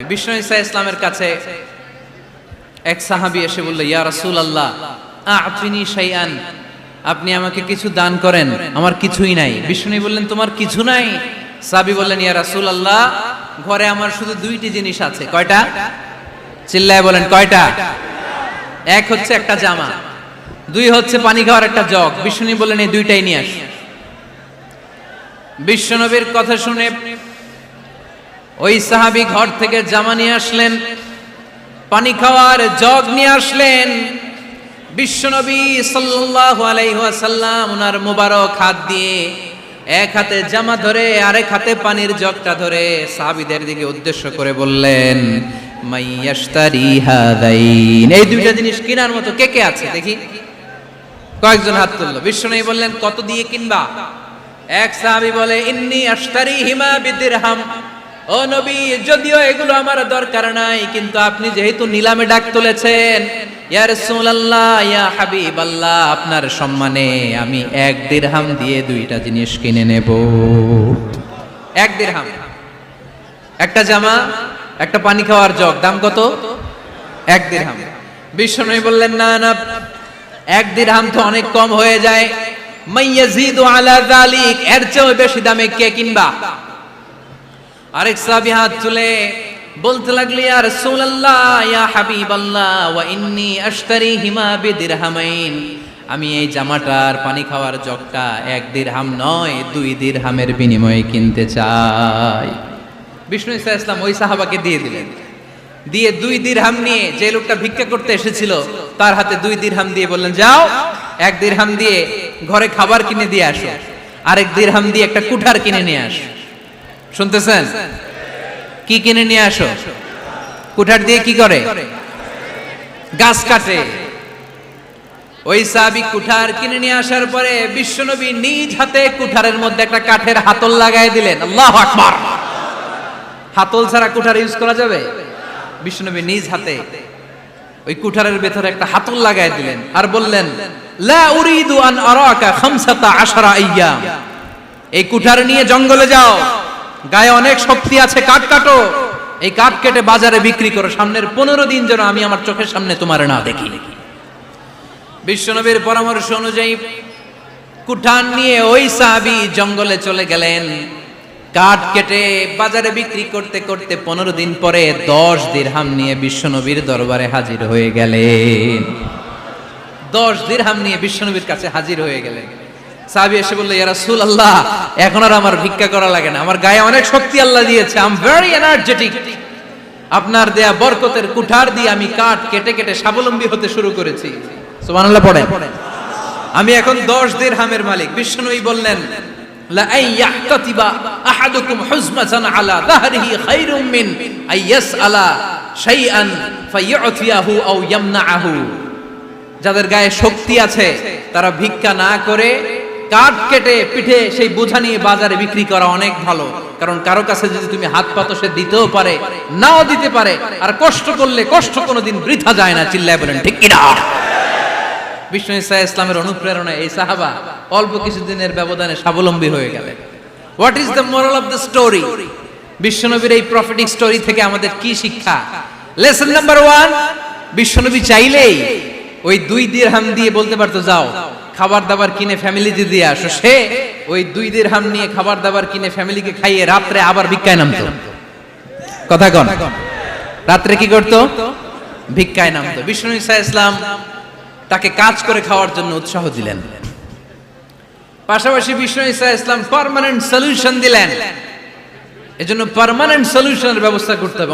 বিষ্ণু ঈসা ইসলামের কাছে এক সাহাবী এসে বলল, ইয়া রাসূলুল্লাহ আ'তিনি শাইআন, আপনি আমাকে কিছু দান করেন, আমার কিছুই নাই। বিষ্ণু বললেন, তোমার কিছু নাই? সাহাবী বললেন, ইয়া রাসূলুল্লাহ ঘরে আমার শুধু দুইটি জিনিস আছে। কয়টা? চিল্লায় বলেন কয়টা? এক হচ্ছে একটা জামা, দুই হচ্ছে পানি খাওয়ার একটা জগ। বিষ্ণু বললেন, এই দুইটাই নিয়ে আস। বিশ্বনবীর কথা শুনে ওই সাহাবী ঘর থেকে জামা নিয়ে আসলেন, পানি খাওয়ার জগ নিয়ে আসলেন। বিশ্বনবী সাল্লাল্লাহু আলাইহি ওয়াসাল্লাম ওনার মোবারক হাত দিয়ে এক হাতে জামা ধরে আরেক হাতে পানির জগটা ধরে সাহাবীদের দিকে উদ্দেশ্য করে বললেন, মাইয়াশতারি হাদাইন, এই দুইটা জিনিস কেনার মতো কে কে আছে দেখি? কয়েকজন হাত তুললো। বিশ্বনবী বললেন, কত দিয়ে কিনবা? এক সাহাবী বলে, ইন্নী আশতারিহিমা বিদিরহাম, ও নবী যদিও এগুলো আমার দরকার নাই, কিন্তু আপনি যেহেতু নিলামে ডাক তুলেছেন, ইয়া রাসূলুল্লাহ ইয়া হাবিবাল্লাহ, আপনার সম্মানে আমি 1 দিরহাম দিয়ে দুইটা জিনিস কিনে নেব। 1 দিরহাম, একটা জামা, একটা পানি খাওয়ার জগ, দাম কত? 1 দিরহাম। বিশ্বনবী বললেন, না না, 1 দিরহাম তো অনেক কম হয়ে যায়, মাইয়াজিদু আলা যালিক, এর চেয়ে বেশি দামে কে কিনবা? আরেক সাহাবী হাত তুলে বলতে লাগলো, ইয়া রাসূলুল্লাহ ইয়া হাবিবাল্লাহ ওয়া ইন্নী আশতারিহিমা বিদিরহামাইন, আমি এই জামাটার পানি খাওয়ার জগটা 1 দিরহাম নয় 2 দিরহামের বিনিময়ে কিনতে চাই। বিষ্ণু ঈসা ইসলাম ওই সাহাবাকে দিয়ে দিলেন। দিয়ে 2 দিরহাম নিয়ে যে লোকটা ভিক্ষা করতে এসেছিল তার হাতে 2 দিরহাম দিয়ে বললেন, যাও 1 দিরহাম দিয়ে ঘরে খাবার কিনে দিয়ে আসো, আরেক দিরহাম দিয়ে একটা কুঠার কিনে নিয়ে আসো। শুনতেছেন? কি কিনে নিয়ে আসো? কুঠার দিয়ে কি করে? গাছ কাটে। ওই সাহাবী কুঠার কিনে নিয়ে আসার পরে বিশ্বনবী নিজ হাতে কুঠারের মধ্যে একটা কাঠের হাতল লাগাই দিলেন। আল্লাহু আকবার! হাতল ছাড়া কুঠার ইউজ করা যাবে? বিশ্বনবী নিজ হাতে ওই কুঠারের ভেতরে একটা হাতল লাগাই দিলেন আর বললেন, লা উরিদু আন আরাকা 15 আইয়াম, এই কুঠার নিয়ে জঙ্গলে যাও, গায়ে অনেক শক্তি আছে, কাঠ কাটো, এই কাঠ কেটে বাজারে বিক্রি করো, সামনের 15 দিন যেন আমি আমার চোখের সামনে তোমার না দেখি। বিশ্বনবীর পরামর্শ অনুযায়ী কুঠার নিয়ে ওই সাহাবী জঙ্গলে চলে গেলেন। কাঠ কেটে বাজারে বিক্রি করতে করতে 15 দিন পরে 10 দিরহাম নিয়ে বিশ্বনবীর দরবারে হাজির হয়ে গেলেন। 10 দিরহাম নিয়ে বিশ্বনবীর কাছে হাজির হয়ে গেলেন। সাহাবী এসে বলল, ইয়া রাসূলুল্লাহ এখন আর আমার ভিক্ষা করা লাগে না, আমার গায়ে অনেক শক্তি আল্লাহ দিয়েছে, আই এম ভেরি এনার্জেটিক, আপনার দেয়া বরকতের কুঠার দিয়ে আমি কাঠ কেটে কেটে স্বাবলম্বী হতে শুরু করেছি। সুবহানাল্লাহ পড়েন। আমি এখন 10 দিরহামের মালিক। বিশ্বনবী বললেন, লা আইয়াহতাতিবা আহাদুকুম হুজমাতান আলা যাহরিহি খায়রুম মিন আইয়াসআলা শাইআন ফায়ু'তিয়াহু আও ইয়ামনাহু, যাদের গায়ে শক্তি আছে তারা ভিক্ষা না করে কাঠ কেটে পিঠে সেই বোঝা নিয়ে বাজারে বিক্রি করা অনেক ভালো, কারণ কারো কাছে যদি তুমি হাত পাতো সে দিতেও পারে নাও দিতে পারে, আর কষ্ট করলে কষ্ট কোনোদিন বৃথা যায় না। চিল্লায় বলেন ঠিক কিনা? বিষ্ণু ঈসা ইসলামের অনুপ্রেরণায় এই সাহাবা অল্প কিছুদিনের ব্যবধানে স্বাবলম্বী হয়ে গেলেন। What is the moral of the story? বিশ্বনবীর এই প্রফেটিক স্টোরি থেকে আমাদের কি শিক্ষা? লেসন নাম্বার 1, বিশ্বনবী চাইলেই ওই 2 দিরহাম দিয়ে বলতে পারতো, যাও খাবার দাবার কিনে ফ্যামিলিতে দিয়ে আসো। সে ওই 2 দিরহাম নিয়ে খাবার দাবার কিনে ফ্যামিলিকে খাইয়ে রাত্রে আবার ভিক্ষায় নামতো। কথা কন, রাত্রে কি করতো? ভিক্ষায় নামতো। বিষ্ণু ঈসা ইসলাম তাকে কাজ করে খাওয়ার জন্য উৎসাহ দিলেন। পাশাপাশি বিষ্ণু ঈসা ইসলাম পার্মানেন্ট সলিউশন দিলেন। এজন্য পার্মানেন্ট সলিউশনের ব্যবস্থা করতে হবে।